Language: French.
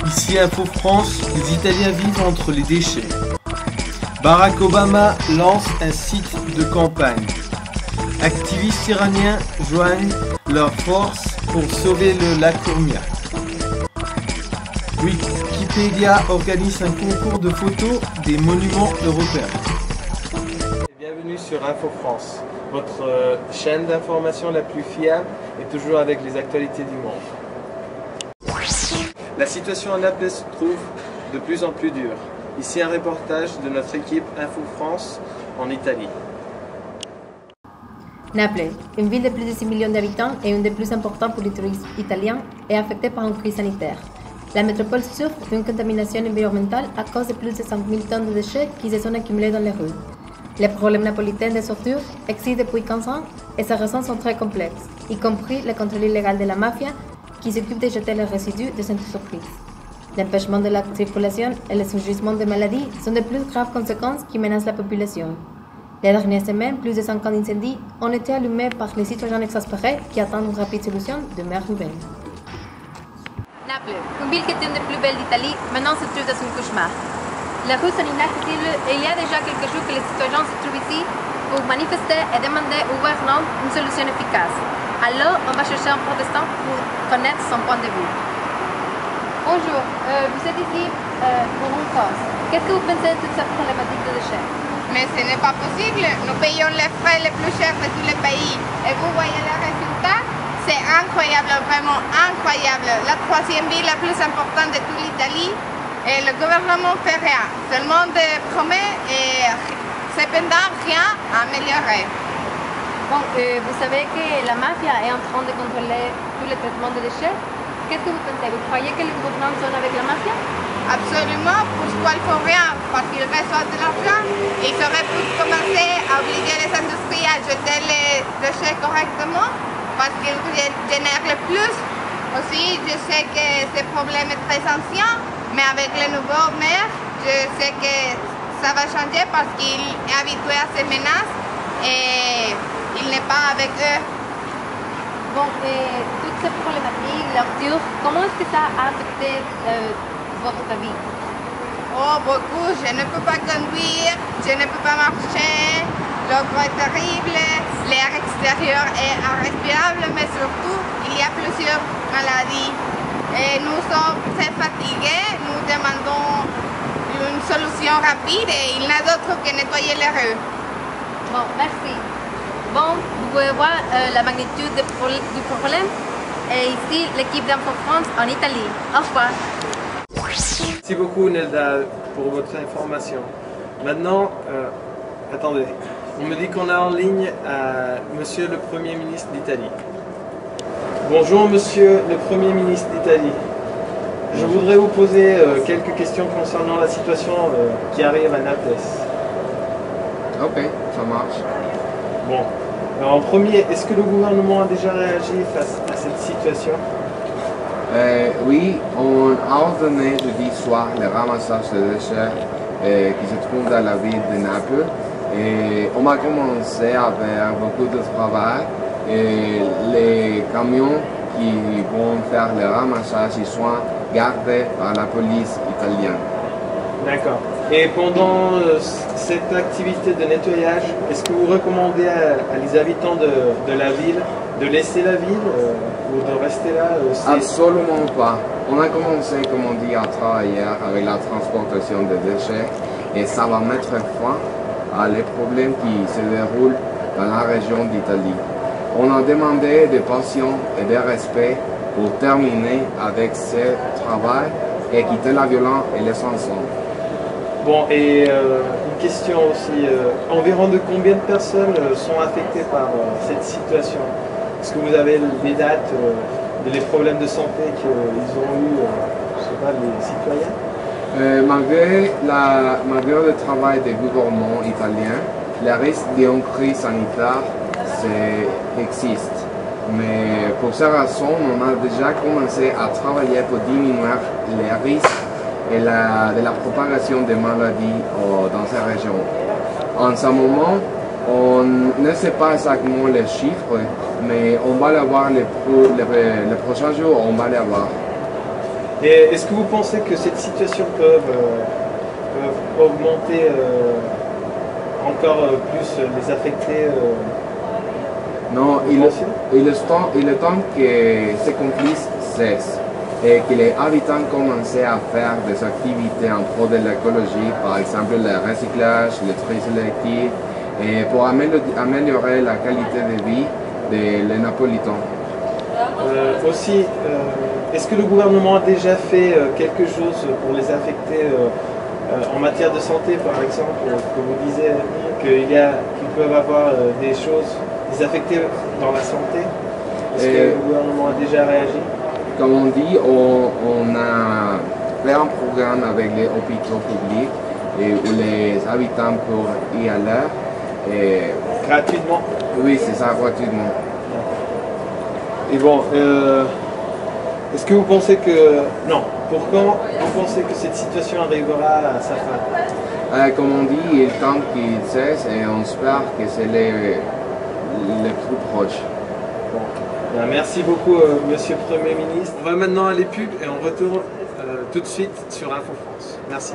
Ici Info France, les Italiens vivent entre les déchets. Barack Obama lance un site de campagne. Activistes iraniens joignent leurs forces pour sauver le lac Urmia. Wikipédia organise un concours de photos des monuments européens. Bienvenue sur Info France, votre chaîne d'information la plus fiable et toujours avec les actualités du monde. La situation à Naples se trouve de plus en plus dure. Ici un reportage de notre équipe Info France en Italie. Naples, une ville de plus de 6 millions d'habitants et une des plus importantes pour les touristes italiens, est affectée par une crise sanitaire. La métropole souffre d'une contamination environnementale à cause de plus de 5 000 tonnes de déchets qui se sont accumulés dans les rues. Les problèmes napolitains des ordures existent depuis 15 ans et ses raisons sont très complexes, y compris le contrôle illégal de la mafia qui s'occupe de jeter les résidus des entreprises. L'empêchement de la circulation et le surgissement de maladies sont de plus graves conséquences qui menacent la population. Les dernières semaines, plus de 50 incendies ont été allumés par les citoyens exaspérés qui attendent une rapide solution de maire urbaine. Naples, une ville qui est une des plus belles d'Italie, maintenant se trouve dans un cauchemar. Les rues sont inaccessibles et il y a déjà quelques jours que les citoyens se trouvent ici pour manifester et demander au gouvernement une solution efficace. Alors, on va chercher un protestant pour connaître son point de vue. Bonjour, vous êtes ici pour une cause. Qu'est-ce que vous pensez de toute cette problématique de déchets? Mais ce n'est pas possible. Nous payons les frais les plus chers de tous les pays. Et vous voyez les résultats? C'est incroyable, vraiment incroyable. La troisième ville la plus importante de toute l'Italie. Et le gouvernement ne fait rien. Seulement des promesses et cependant rien à améliorer. Bon, vous savez que la mafia est en train de contrôler tous les traitements de déchets. Qu'est-ce que vous pensez? Vous croyez que les gouvernements sont avec la mafia? Absolument. Pourquoi ils font rien? Parce qu'ils reçoivent de l'argent. Ils auraient pu commencer à obliger les industries à jeter les déchets correctement parce qu'ils génèrent le plus. Aussi, je sais que ce problème est très ancien, mais avec le nouveau maire, je sais que ça va changer parce qu'il est habitué à ces menaces et il n'est pas avec eux. Bon, toutes ces problématiques, l'ordure, comment est-ce que ça a affecté votre vie? Oh, beaucoup. Je ne peux pas conduire, je ne peux pas marcher, l'eau est terrible, l'air extérieur est irrespirable, mais surtout, il y a plusieurs maladies. Et nous sommes très fatigués, nous demandons une solution rapide et il n'y a d'autre que nettoyer les rues. Bon, merci. Bon, vous pouvez voir la magnitude du problème. Et ici, l'équipe d'Info France en Italie. Au revoir. Merci beaucoup Nelda pour votre information. Maintenant, attendez, on me dit qu'on a en ligne Monsieur le Premier ministre d'Italie. Bonjour Monsieur le Premier ministre d'Italie. Je voudrais vous poser quelques questions concernant la situation qui arrive à Naples. Ok, ça marche. Bon, alors en premier, est-ce que le gouvernement a déjà réagi face à cette situation? Oui, on a ordonné jeudi soir le ramassage de déchets qui se trouve dans la ville de Naples. Et on a commencé à faire beaucoup de travail. Et les camions qui vont faire le ramassage ils sont gardés par la police italienne. D'accord. Et pendant cette activité de nettoyage, est-ce que vous recommandez à les habitants de la ville de laisser la ville ou de rester là? Absolument pas. On a commencé, comme on dit, à travailler avec la transportation des déchets et ça va mettre fin à les problèmes qui se déroulent dans la région d'Italie. On a demandé de patience et de respect pour terminer avec ce travail et quitter la violence et les sanctions. Bon, et une question aussi, environ de combien de personnes sont affectées par cette situation? Est-ce que vous avez des dates des problèmes de santé qu'ils ont eu, je sais pas, les citoyens? Malgré le travail des gouvernements italiens, le risque d'une crise sanitaire existe. Mais pour cette raison, on a déjà commencé à travailler pour diminuer les risques et de la propagation des maladies dans ces régions. En ce moment, on ne sait pas exactement les chiffres, mais on va les voir les prochains jours, on va les voir. Et est-ce que vous pensez que cette situation peut augmenter encore plus les affectés Non, il est temps que ces conflits cessent et que les habitants commencent à faire des activités en pro de l'écologie, par exemple le recyclage, le tri sélectif, et pour améliorer la qualité de vie des Napolitains. Aussi, est-ce que le gouvernement a déjà fait quelque chose pour les affecter en matière de santé, par exemple, que vous disiez qu'ils peuvent avoir des choses, des affectés dans la santé? Est-ce que le gouvernement a déjà réagi? Comme on dit, on a fait un programme avec les hôpitaux publics et où les habitants peuvent y aller. Et gratuitement? Oui, c'est ça, gratuitement. Et bon, est-ce que vous pensez que... Non, pour quand vous pensez que cette situation arrivera à sa fin? Comme on dit, il est temps qu'il cesse et on espère que c'est le plus proche. Bon. Bien, merci beaucoup, Monsieur le Premier ministre. On va maintenant à les pubs et on retourne tout de suite sur Info France. Merci.